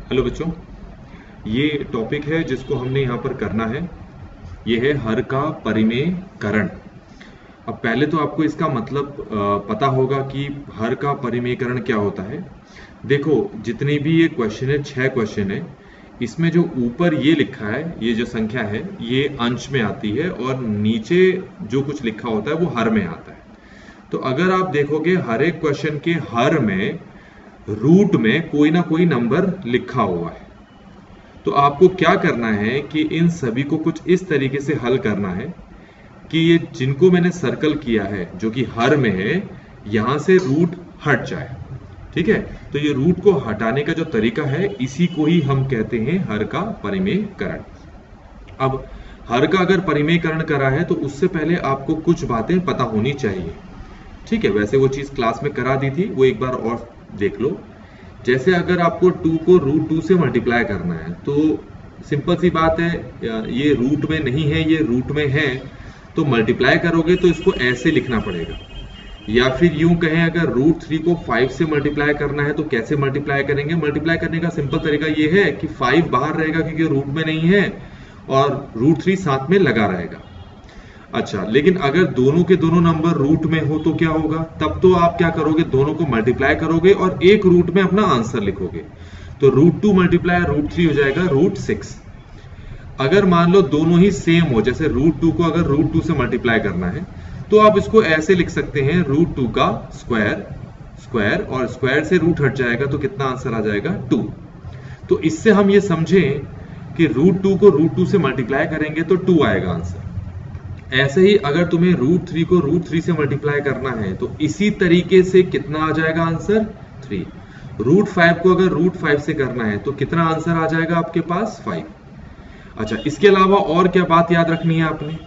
Hello बच्चों, ये topic है जिसको हमने यहाँ पर करना है। ये है हर का परिमेयकरण। अब पहले तो आपको इसका मतलब पता होगा कि हर का परिमेयकरण क्या होता है। देखो, जितने भी ये क्वेश्चन है, 6 क्वेश्चन है, इसमें जो ऊपर ये लिखा है, ये जो संख्या है, ये अंश में आती है और नीचे जो कुछ लिखा होता है वो हर में आता है। तो अगर आप देखोगे हर एक क्वेश्चन के हर में रूट में कोई ना कोई नंबर लिखा हुआ है। तो आपको क्या करना है कि इन सभी को कुछ इस तरीके से हल करना है कि ये जिनको मैंने सर्कल किया है जो कि हर में है, यहां से रूट हट जाए। ठीक है, तो ये रूट को हटाने का जो तरीका है, इसी को ही हम कहते हैं हर का परिमेयकरण। अब हर का अगर परिमेयकरण करा है तो उससे पहले आपको कुछ बातें पता होनी चाहिए। ठीक है, वैसे वो चीज क्लास में करा दी थी, वो एक बार और देख लो। जैसे अगर आपको 2 को √2 से मल्टीप्लाई करना है तो सिंपल सी बात है, ये रूट में नहीं है, ये रूट में है, तो मल्टीप्लाई करोगे तो इसको ऐसे लिखना पड़ेगा। या फिर यूं कहें, अगर √3 को 5 से मल्टीप्लाई करना है तो कैसे मल्टीप्लाई करेंगे? मल्टीप्लाई करने का सिंपल तरीका ये है कि 5 बाहर रहेगा क्योंकि रूट में नहीं है और √3 साथ में लगा रहेगा। अच्छा, लेकिन अगर दोनों के दोनों नंबर रूट में हो तो क्या होगा? तब तो आप क्या करोगे, दोनों को मल्टीप्लाई करोगे और एक रूट में अपना आंसर लिखोगे। तो √2 मल्टीप्लाई √3 हो जाएगा √6। अगर मान लो दोनों ही सेम हो, जैसे √2 को अगर √2 से मल्टीप्लाई करना है तो आप इसको ऐसे लिख सकते हैं, √2 का स्क्वायर, स्क्वायर और स्क्वायर से रूट हट जाएगा तो कितना आंसर आ जाएगा? 2। तो इससे हम ये समझें कि √2 को √2 से मल्टीप्लाई करेंगे तो 2 आएगा आंसर। ऐसे ही अगर तुम्हें √3 को √3 से मल्टीप्लाई करना है तो इसी तरीके से कितना आ जाएगा आंसर? 3। √5 को अगर √5 से करना है तो कितना आंसर आ जाएगा आपके पास? 5। अच्छा, इसके अलावा और क्या बात याद रखनी है आपने?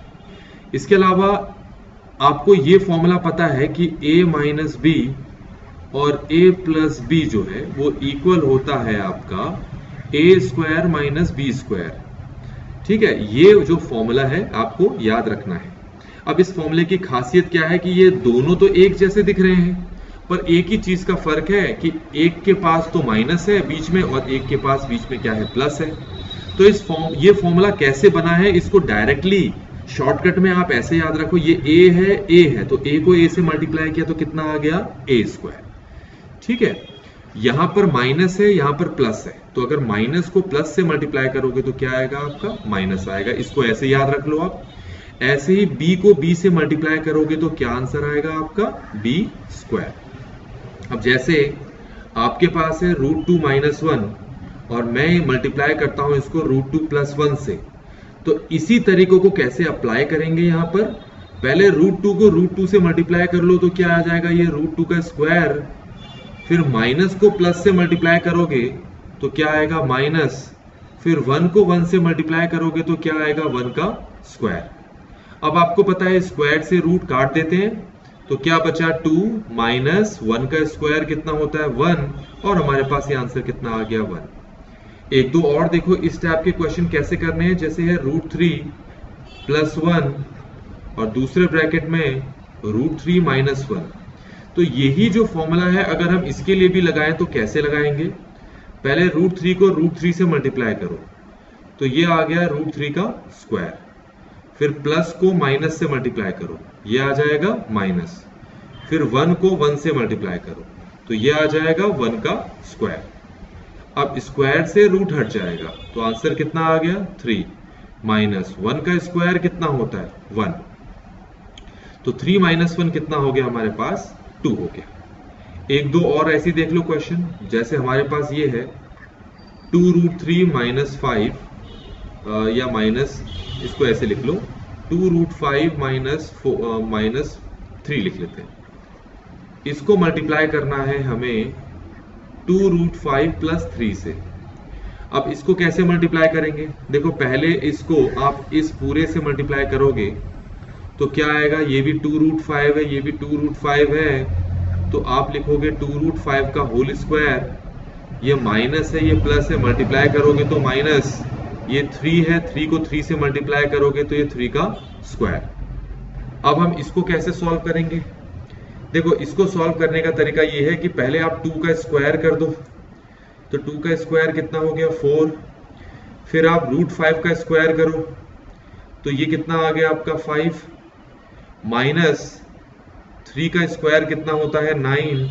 इसके अलावा आपको ये फॉर्मूला पता है कि a माइनस बी और a प्लस बी जो है वो इक्वल होता है आपका a square minus B square. ठीक है, ये जो फॉर्मूला है आपको याद रखना है। अब इस फॉर्मूले की खासियत क्या है कि ये दोनों तो एक जैसे दिख रहे हैं, पर एक ही चीज का फर्क है कि एक के पास तो माइनस है बीच में और एक के पास बीच में क्या है? प्लस है। तो ये फॉर्मूला कैसे बना है, इसको डायरेक्टली शॉर्टकट में आप ऐसे याद रखो, ये a है तो a को a से मल्टीप्लाई किया तो कितना आ गया? a square. ठीक है, यहां पर माइनस है, यहां पर प्लस है, तो अगर माइनस को प्लस से मल्टीप्लाई करोगे तो क्या आएगा? आपका माइनस आएगा। इसको ऐसे याद रख लो आप। ऐसे ही b को b से मल्टीप्लाई करोगे तो क्या आंसर आएगा आपका? b square. अब जैसे आपके पास है √2 माइनस 1 और मैं मल्टीप्लाई करता हूं इसको √2 प्लस 1 से, तो इसी तरीकों को कैसे अप्लाई करेंगे? यहां पर पहले √2 को √2 से मल्टीप्लाई कर लो तो क्या आ जाएगा? ये √2 का स्क्वायर। फिर माइनस को प्लस से मल्टीप्लाई करोगे तो क्या आएगा? माइनस। फिर 1 को 1 से मल्टीप्लाई करोगे तो क्या आएगा? 1 का स्क्वायर। अब आपको पता है स्क्वायर से रूट काट देते हैं तो क्या बचा? 2 माइनस 1 का स्क्वायर कितना होता है? 1। और हमारे पास ये आंसर कितना आ गया? 1। एक दो और देखो इस टाइप के क्वेश्चन कैसे करने हैं। जैसे है √3 प्लस 1 और दूसरे ब्रैकेट में √3 माइनस 1। तो यही जो फॉर्मूला है अगर हम इसके लिए भी लगाएं तो कैसे लगाएंगे? पहले √3 को √3 से मल्टीप्लाई करो तो ये आ गया √3 का स्क्वायर। फिर प्लस को माइनस से मल्टीप्लाई करो, ये आ जाएगा माइनस। फिर 1 को 1 से मल्टीप्लाई करो तो ये आ जाएगा 1 का स्क्वायर। अब स्क्वायर से रूट हट जाएगा तो आंसर कितना आ गया? 3 माइनस 1 का स्क्वायर कितना होता है? 1। तो 3 माइनस 1 कितना हो गया हमारे पास? 2 हो गया। एक दो और ऐसी देख लो क्वेश्चन। जैसे हमारे पास ये है 2√3 माइनस 5 या माइनस, इसको ऐसे लिख लो 2√5 माइनस 3 लिख लेते हैं। इसको मल्टीप्लाई करना है हमें 2√5 प्लस 3 से। अब इसको कैसे मल्टीप्लाई करेंगे? देखो, पहले इसको आप इस पूरे से मल्टीप्लाई करोगे तो क्या आएगा? ये भी 2√5 है, ये भी 2√5 है, तो आप लिखोगे 2√5 का होल स्क्वायर। ये माइनस है, ये प्लस है, मल्टीप्लाई करोगे तो माइनस। ये 3 है, 3 को 3 से मल्टीप्लाई करोगे तो ये 3 का स्क्वायर। अब हम इसको कैसे सॉल्व करेंगे? देखो, इसको सॉल्व करने का तरीका ये है कि पहले आप 2 का स्क्वायर कर दो, तो 2 का स्क्वायर कितना हो गया 4। फिर आप √5 का स्क्वायर करो तो ये कितना आ गया आपका 5, माइनस 3 का स्क्वायर कितना होता है 9,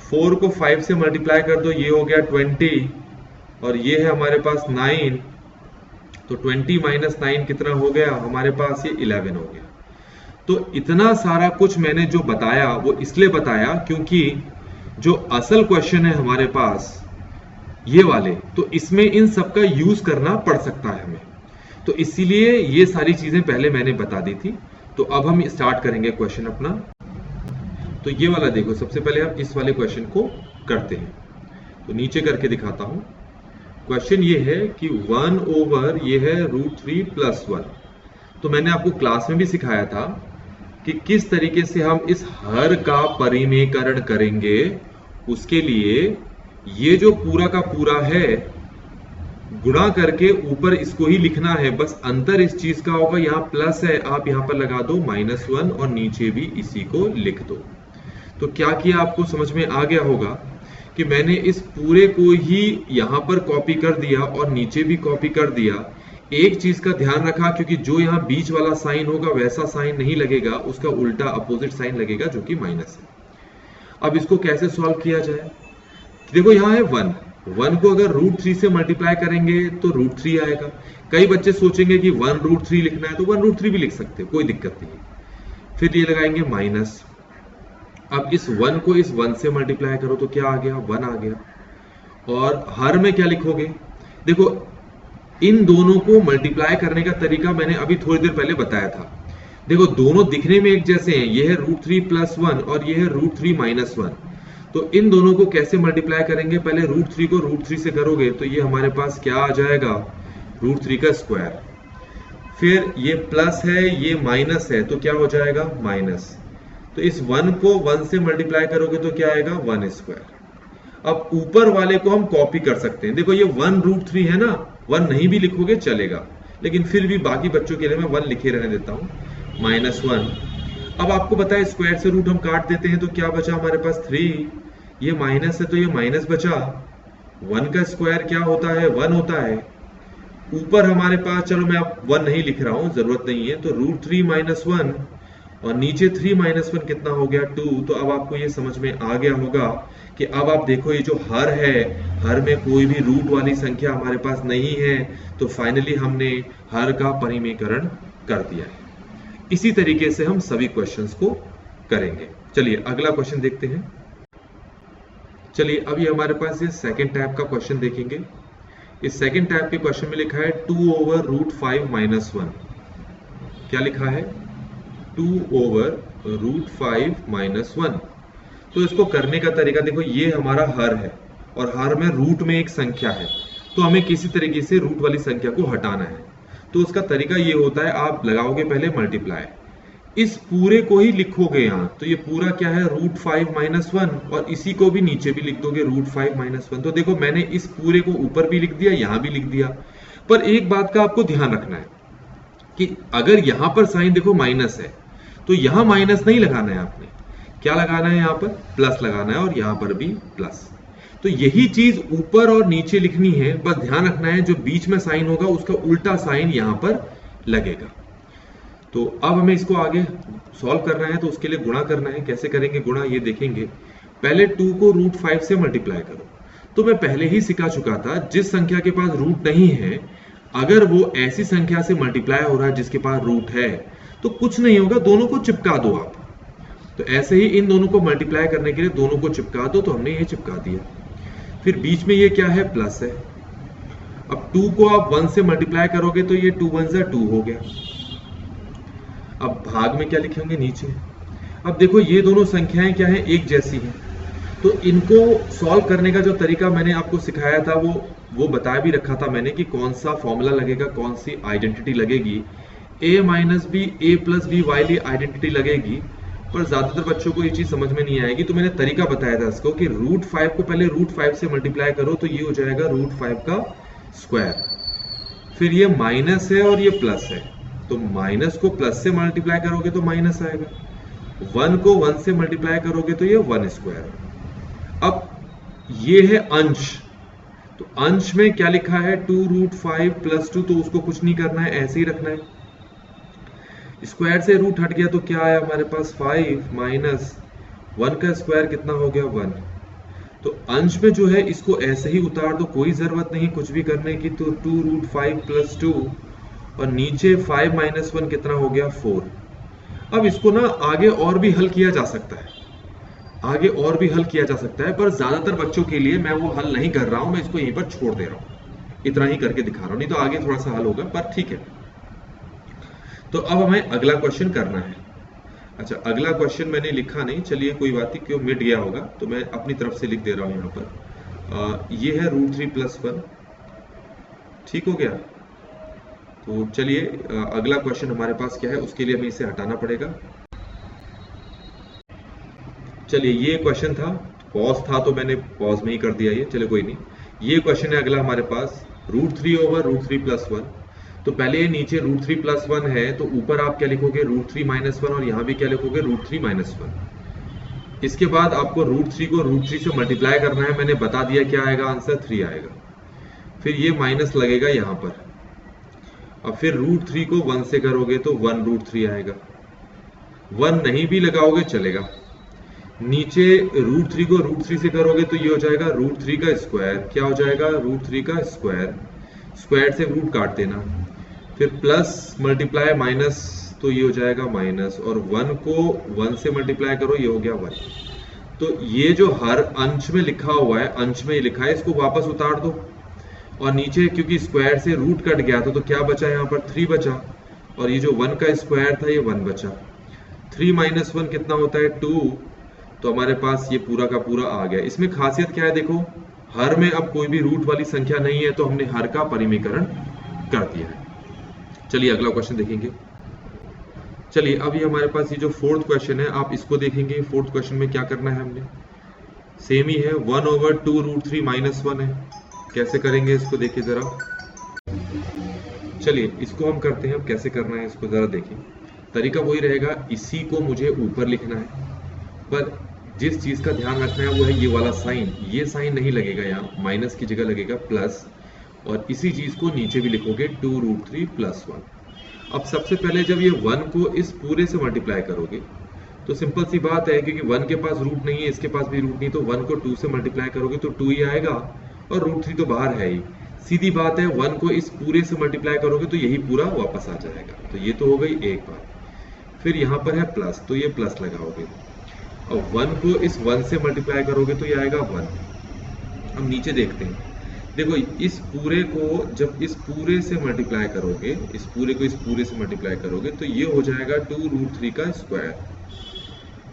4 को 5 से मल्टीप्लाई कर दो ये हो गया 20, और ये है हमारे पास 9, तो 20 माइनस 9 कितना हो गया हमारे पास, ये 11 हो गया। तो इतना सारा कुछ मैंने जो बताया वो इसलिए बताया क्योंकि जो असल क्वेश्चन है हमारे पास ये वाले, तो इसमें इन सब का यूज करना पड़ सकता है हमें, तो इसीलिए ये सारी चीजें पहले मैंने बता दी थी। तो अब हम स्टार्ट करेंगे क्वेश्चन अपना। तो ये वाला देखो, सबसे पहले हम इस वाले क्वेश्चन को करते हैं, तो नीचे करके दिखाता हूं। क्वेश्चन ये है कि 1 ओवर ये है √3 + 1। तो मैंने आपको क्लास में भी सिखाया था कि किस तरीके से हम इस हर का परिमेयकरण करेंगे। उसके लिए ये जो पूरा का पूरा है गुणा करके ऊपर इसको ही लिखना है, बस अंतर इस चीज का होगा, यहाँ प्लस है आप यहां पर लगा दो -1 और नीचे भी इसी को लिख दो। तो क्या किया आपको समझ में आ गया होगा कि मैंने इस पूरे को ही यहां पर कॉपी कर दिया और नीचे भी कॉपी कर दिया। एक चीज का ध्यान रखा, क्योंकि जो यहाँ बीच वाला साइन होगा वैसा साइन नहीं लगेगा, उसका उल्टा अपोजिट साइन लगेगा जो कि माइनस है। अब इसको कैसे सॉल्व किया जाए, देखो यहाँ है 1 को अगर √3 से मल्टीप्लाई करेंगे तो √3 आएगा। कई बच्चे सोचेंगे कि 1√3 लिखना है तो 1√3 भी लिख सकते हैं, कोई दिक्कत नहीं है। फिर ये लगाएंगे माइनस, अब इस 1 को इस 1 से मल्टीप्लाई करो तो क्या आ गया 1 आ गया। और हर में क्या लिखोगे, देखो इन दोनों को मल्टीप्लाई करने का तरीका मैंने अभी थोड़ी देर पहले बताया था। देखो दोनों दिखने में एक जैसे हैं, ये है √3 + 1 और ये है √3 - 1। तो इन दोनों को कैसे मल्टीप्लाई करेंगे, पहले √3 को √3 से करोगे तो ये हमारे पास क्या आ जाएगा √3 का स्क्वायर, फिर ये प्लस है ये माइनस है तो क्या हो जाएगा माइनस, तो इस 1 को 1 से मल्टीप्लाई करोगे तो क्या आएगा 1²। अब ऊपर वाले को हम कॉपी कर सकते हैं, देखो ये 1√3 है ना, 1 नहीं भी लिखोगे चलेगा, लेकिन फिर भी बाकी बच्चों के लिए मैं 1 लिखे रहने देता हूं -1। अब आपको पता है स्क्वायर से रूट हम काट देते हैं तो क्या बचा हमारे पास 3, ये माइनस है तो ये माइनस बचा, 1 का स्क्वायर क्या होता है 1 होता है। ऊपर हमारे पास, चलो मैं अब 1 नहीं लिख रहा हूं, जरूरत नहीं है, तो √3 - 1 और नीचे 3 - 1 कितना हो गया 2। तो अब आपको ये समझ में आ गया होगा कि अब आप देखो ये जो हर है, हर में कोई भी रूट वाली संख्या हमारे पास नहीं है, तो फाइनली हमने हर का परिमेयकरण कर दिया है। इसी तरीके से हम सभी क्वेश्चंस को करेंगे। चलिए अगला क्वेश्चन देखते हैं। चलिए अभी हमारे पास ये सेकंड टाइप का क्वेश्चन देखेंगे। इस सेकंड टाइप के क्वेश्चन में लिखा है 2 ओवर √5 - 1। क्या लिखा है 2 ओवर √5 - 1। तो इसको करने का तरीका देखो, ये हमारा हर है और हर में रूट में एक संख्या है, तो हमें किसी तरीके से रूट वाली संख्या को हटाना है। तो उसका तरीका ये होता है, आप लगाओगे पहले मल्टीप्लाई, इस पूरे को ही लिखोगे यहां, तो ये पूरा क्या है √5 - 1 और इसी को भी नीचे भी लिख दोगे √5 - 1। तो देखो मैंने इस पूरे को ऊपर भी लिख दिया यहां भी लिख दिया, पर एक बात का आपको ध्यान रखना है कि अगर यहां पर साइन देखो माइनस है तो यहां माइनस नहीं लगाना है, आपने क्या लगाना है यहाँ पर प्लस लगाना है और यहां पर भी प्लस। तो यही चीज ऊपर और नीचे लिखनी है, बस ध्यान रखना है जो बीच में साइन होगा उसका उल्टा साइन यहां पर लगेगा। तो अब हमें इसको आगे सॉल्व करना है, तो उसके लिए गुणा करना है। कैसे करेंगे गुणा ये देखेंगे। पहले 2 को √5 से मल्टीप्लाई करो, तो मैं पहले ही सिखा चुका था, जिस संख्या के पास रूट नहीं है अगर वो ऐसी संख्या से मल्टीप्लाई हो रहा है जिसके पास रूट है तो कुछ नहीं होगा, दोनों को चिपका दो आप। तो ऐसे ही इन दोनों को मल्टीप्लाई करने के लिए दोनों को चिपका दो, तो हमने ये चिपका दिया। फिर बीच में ये क्या है प्लस है। अब 2 को आप 1 से मल्टीप्लाई करोगे तो ये 2 1 2 हो गया। अब भाग में क्या लिखेंगे नीचे। अब देखो ये दोनों संख्याएं क्या है एक जैसी हैं, तो इनको सॉल्व करने का जो तरीका मैंने आपको सिखाया था वो बता भी रखा था मैंने कि कौन सा फॉर्मूला लगेगा, कौन सी आइडेंटिटी लगेगी। a - b a + b वाली आइडेंटिटी लगेगी, पर ज्यादातर बच्चों को ये चीज समझ में नहीं आएगी, तो मैंने तरीका बताया था इसको कि √5 को पहले √5 से मल्टीप्लाई करो तो ये हो जाएगा √5 का स्क्वायर, फिर ये माइनस है और ये प्लस है, तो माइनस को प्लस से मल्टीप्लाई करोगे तो माइनस आएगा, 1 को 1 से मल्टीप्लाई करोगे तो ये 1²। अब ये है अंश तो अंश में क्या लिखा है 2√5 + 2, तो उसको कुछ नहीं करना है, ऐसे ही रखना है। स्क्वायर से रूट हट गया तो क्या आया हमारे पास 5 माइनस 1 का स्क्वायर कितना हो गया 1। तो अंश में जो है इसको ऐसे ही उतार दो, कोई जरूरत नहीं कुछ भी करने की। तो 2√5 + 2 और नीचे 5 - 1 कितना हो गया 4। अब इसको ना आगे और भी हल किया जा सकता है, आगे और भी हल किया जा सकता है, पर ज्यादातर बच्चों के लिए मैं वो हल नहीं कर रहा हूं, मैं इसको यहीं पर छोड़ दे रहा हूं, इतना ही करके दिखा रहा हूं, नहीं तो आगे थोड़ा सा हल होगा, पर ठीक है। तो अब हमें अगला क्वेश्चन करना है। अच्छा, अगला क्वेश्चन मैंने लिखा नहीं, चलिए कोई बात नहीं, क्यों मिट गया होगा तो मैं अपनी तरफ से लिख दे रहा हूं यहाँ पर। ये है √3 + 1, ठीक हो गया। तो चलिए अगला क्वेश्चन हमारे पास क्या है, उसके लिए हमें इसे हटाना पड़ेगा। चलिए ये क्वेश्चन था, पॉज था तो मैंने पॉज में ही कर दिया ये, चलिए कोई नहीं। ये क्वेश्चन है अगला हमारे पास, √3/√3 + 1। तो पहले ये नीचे √3 + 1 है, तो ऊपर आप क्या लिखोगे √3 - 1, और यहाँ भी क्या लिखोगे √3 - 1। इसके बाद आपको √3 को √3 से मल्टीप्लाई करना है, मैंने बता दिया क्या आएगा आंसर 3 आएगा। फिर ये माइनस लगेगा यहाँ पर, अब फिर √3 को 1 से करोगे तो 1√3 आएगा। 1 नहीं भी लगाओगे चलेगा। नीचे √3 को √3 से करोगे तो ये हो जाएगा √3 का स्क्वायर, क्या हो जाएगा √3 का स्क्वायर, स्क्वायर से रूट काट देना, फिर प्लस मल्टीप्लाई माइनस, तो ये हो जाएगा माइनस, और 1 को 1 से मल्टीप्लाई करो, ये हो गया 1। तो ये जो हर अंश में लिखा हुआ है, अंश में लिखा है, इसको वापस उतार दो, और नीचे क्योंकि स्क्वायर से रूट कट गया था तो क्या बचा यहाँ पर 3 बचा, और ये जो 1 का स्क्वायर था ये 1 बचा। 3 - 1 कितना होता है 2, तो हमारे पास ये पूरा का पूरा आ गया। इसमें खासियत क्या है देखो, हर में अब कोई भी रूट वाली संख्या नहीं है, तो हमने हर का परिमीकरण कर दिया है। चलिए अगला क्वेश्चन देखेंगे। चलिए अभी हमारे पास ये जो फोर्थ क्वेश्चन है, आप इसको देखेंगे। फोर्थ क्वेश्चन में क्या करना है, हमने सेम ही है, 1/2√3 - 1 है। कैसे करेंगे इसको देखिए जरा। चलिए इसको हम करते हैं, अब कैसे करना है इसको जरा देखिए। तरीका वही रहेगा, इसी को मुझे ऊपर लिखना है, पर जिस चीज का ध्यान रखना है वो है ये वाला साइन, ये साइन नहीं लगेगा, यहाँ माइनस की जगह लगेगा प्लस, और इसी चीज को नीचे भी लिखोगे 2√3 + 1। अब सबसे पहले जब ये 1 को इस पूरे से मल्टीप्लाई करोगे तो सिंपल सी बात है, क्योंकि 1 के पास रूट नहीं है, इसके पास भी रूट नहीं, तो 1 को 2 से मल्टीप्लाई करोगे तो 2 ही आएगा, और √3 तो बाहर है ही। सीधी बात है, 1 को इस पूरे से मल्टीप्लाई करोगे तो यही पूरा वापस आ जाएगा। तो ये तो हो गई एक बात। फिर यहाँ पर है प्लस, तो ये प्लस लगाओगे, और 1 को इस 1 से मल्टीप्लाई करोगे तो ये आएगा 1। अब नीचे देखते हैं, देखो इस पूरे को जब इस पूरे से मल्टीप्लाई करोगे, इस पूरे को इस पूरे से मल्टीप्लाई करोगे तो ये हो जाएगा 2√3 का स्क्वायर।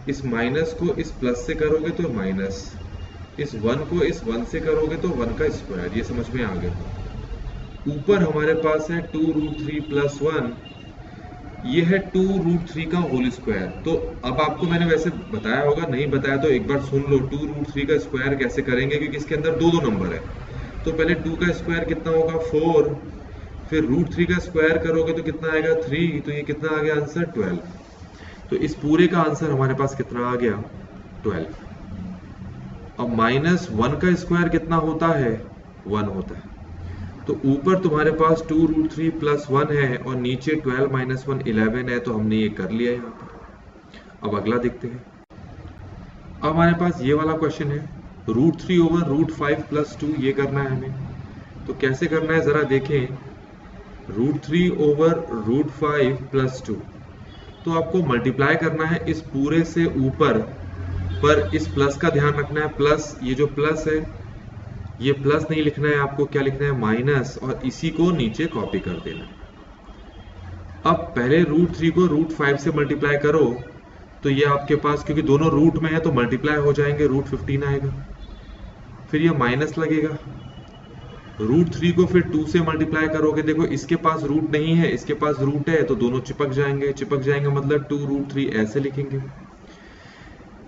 इस माइनस को इस प्लस से करोगे तो माइनस, इस 1 को इस 1 से करोगे तो 1 का स्क्वायर। ये समझ में आ गया। ऊपर हमारे पास है 2√3 + 1, ये है 2√3 का होल स्क्वायर। तो अब आपको मैंने वैसे बताया होगा, नहीं बताया तो एक बार सुन लो, 2√3 का स्क्वायर कैसे करेंगे, क्योंकि इसके अंदर दो नंबर है। तो पहले 2 का स्क्वायर कितना होगा 4, फिर √3 का स्क्वायर करोगे तो कितना आएगा 3, तो ये कितना आ गया आंसर 12। तो इस पूरे का आंसर हमारे पास कितना आ गया 12। अब -1 का स्क्वायर कितना होता है 1 होता है। तो ऊपर तुम्हारे पास 2√3 + 1 है, और नीचे 12 - 1 11 है, तो हमने ये कर लिया यहाँ पर। अब अगला देखते हैं। अब हमारे पास ये वाला क्वेश्चन है, √3/√5 + 2, ये करना है हमें। तो कैसे करना है जरा देखें। √3/√5 + 2, तो आपको मल्टीप्लाई करना है इस पूरे से ऊपर, पर इस प्लस का ध्यान रखना है। प्लस, ये जो प्लस है ये प्लस नहीं लिखना है आपको, क्या लिखना है माइनस, और इसी को नीचे कॉपी कर देना। अब पहले √3 को √5 से मल्टीप्लाई करो, तो ये आपके पास क्योंकि दोनों रूट में है तो मल्टीप्लाई हो जाएंगे, √15 आएगा। फिर ये माइनस लगेगा, √3 को फिर 2 से मल्टीप्लाई करोगे, देखो इसके पास रूट नहीं है, इसके पास रूट है, तो दोनों चिपक जाएंगे, चिपक जाएंगे मतलब 2√3 ऐसे लिखेंगे।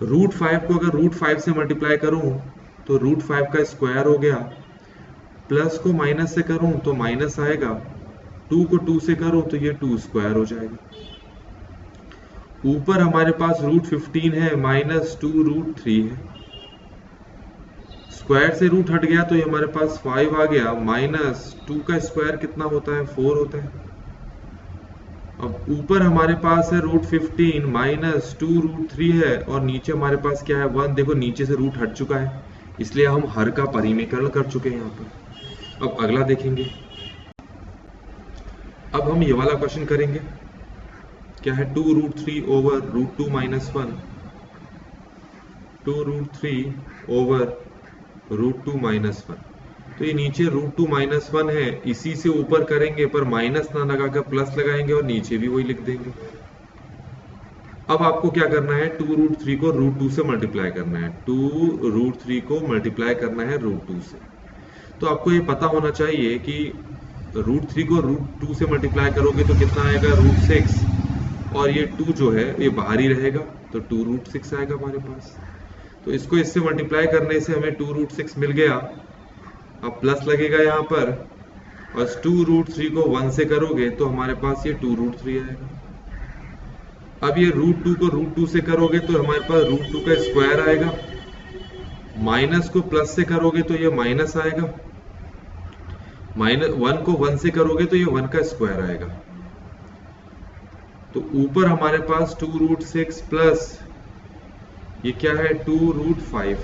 √5 को अगर √5 से मल्टीप्लाई करूं तो √5 का स्क्वायर हो गया, प्लस को माइनस से करूं तो माइनस आएगा, 2 को 2 से करूं तो ये 2 स्क्वायर हो जाएगा। ऊपर हमारे पास √15 है, -2√3 है, स्क्वायर से रूट हट गया तो ये हमारे पास 5 आ गया, माइनस 2 का स्क्वायर कितना होता है, 4 होता है। अब ऊपर हमारे पास है रूट 15 माइनस 2 रूट 3 है, और नीचे हमारे पास क्या है 1। देखो नीचे से रूट हट चुका है, इसलिए हम हर का परिमेयकरण कर चुके हैं यहाँ पर। अब अगला देखेंगे। अब हम ये वाला क्वेश्चन करेंगे, क्या है 2 root 3 over root 2 minus 1, 2 root 3 over root 2 minus 1। तो ये नीचे रूट 2 माइनस 1 है, इसी से ऊपर करेंगे पर माइनस ना लगाकर प्लस लगाएंगे और नीचे भी वही लिख देंगे। अब आपको क्या करना है, 2 रूट 3 को रूट 2 से मल्टीप्लाई करना है, 2 रूट 3 को मल्टीप्लाई करना है रूट 2 से। तो आपको ये पता होना चाहिए कि रूट 3 को रूट 2 से मल्टीप्लाई करोगे तो कितना आएगा, रूट 6, और ये 2 जो है ये बाहर ही रहेगा, तो 2 रूट 6 आएगा हमारे पास। तो इसको इससे मल्टीप्लाई करने से हमें 2 रूट 6 मिल गया। अब प्लस लगेगा यहाँ पर, और 2 रूट 3 को 1 से करोगे तो हमारे पास ये 2 रूट 3 आएगा। अब ये रूट 2 को रूट 2 से करोगे तो हमारे पास रूट 2 का स्क्वायर आएगा, माइनस को प्लस से करोगे तो ये माइनस आएगा, माइनस 1 को 1 से करोगे तो ये 1 का स्क्वायर आएगा। तो ऊपर हमारे पास 2 रूट 6 प्लस ये क्या है 2 रूट 5,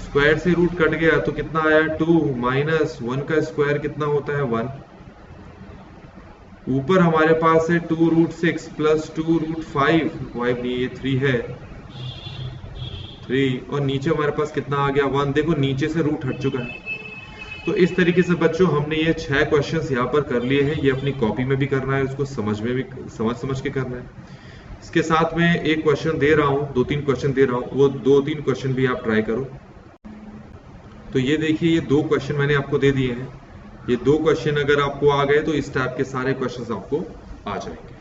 स्क्वायर से रूट कट गया तो कितना आया 2, माइनस 1 का स्क्वायर कितना होता है 1। ऊपर हमारे पास है 2 रूट 6 प्लस 2 रूट 5, 5 नहीं ये 3 है, 3, और नीचे हमारे पास कितना आ गया 1। देखो नीचे से रूट हट चुका है। तो इस तरीके से बच्चों हमने ये 6 क्वेश्चंस यहाँ पर कर लिए हैं। ये अपनी कॉपी में भी करना है, उसको समझ में भी समझ के करना है। इसके साथ में एक क्वेश्चन दे रहा हूँ, 2-3 क्वेश्चन दे रहा हूँ, वो 2-3 क्वेश्चन भी आप ट्राई करो। तो ये देखिए, ये 2 क्वेश्चन मैंने आपको दे दिए हैं। ये 2 क्वेश्चन अगर आपको आ गए तो इस टाइप के सारे क्वेश्चंस आपको आ जाएंगे।